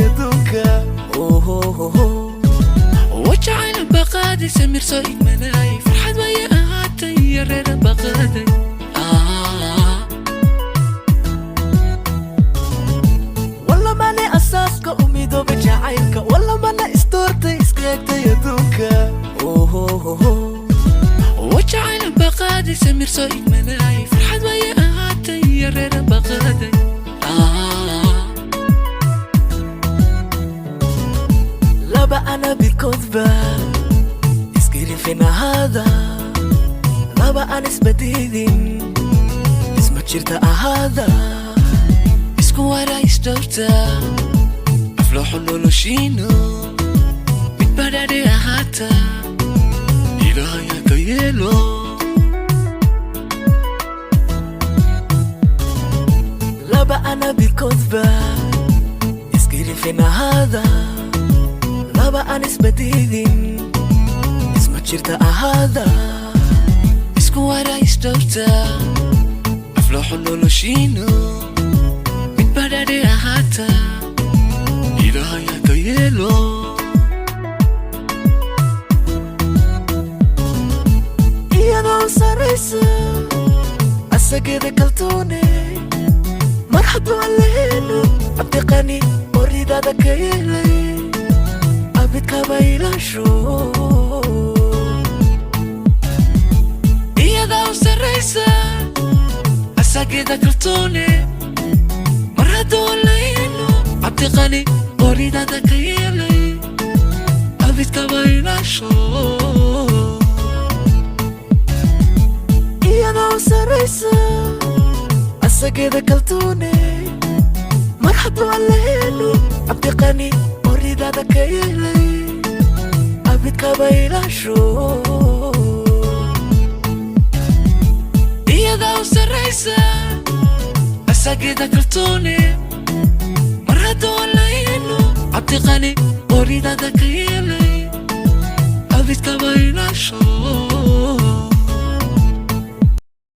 يدوكا وجعل بقادي سمير صايق مناي فرحت ويا هاتي يا رير بقادي والله ماني أساسك أميدو بجعيلك والله ماني استورتي اسكيكتا يدوكا وجعل بقادي سمير صايق مناي فرحت ويا هاتي يا رير بقادي لابا أنا بالكذبة اسكيري فينا هذا لابا أنا اسبديدين اسمك شرطة هذا اسكو ورا يستورتا أفلوح اللولو شينو بتبردي أهاتا إلهي كيلو لابا أنا بالكذبة اسكيري فينا هذا لابا أنا اسبديدين اسمك شرطة هذا اسكو ورا يستورتا أفلوح اللولو شينو بتبردي أهاتا إلهي كيلو iyadoo saraysa asageeda kaltoone marxad waan leheeno cabdiqani oridaada ka yeelay abidkaba ilaasho iyadoo saraysa asageeda kaltoone marxad waan leheeno cabdiqani oridaada ka yeelay abidkaba ilaasho iyadoo saraysa asageeda kaltoone marxad waan leheeno cabdiqani oridaada ka yeelay abidkaba ilaasho iyadoo saraysa asageeda kaltoone marxad waan leheeno cabdiqani oridaada ka yeelay abidkaba ilaasho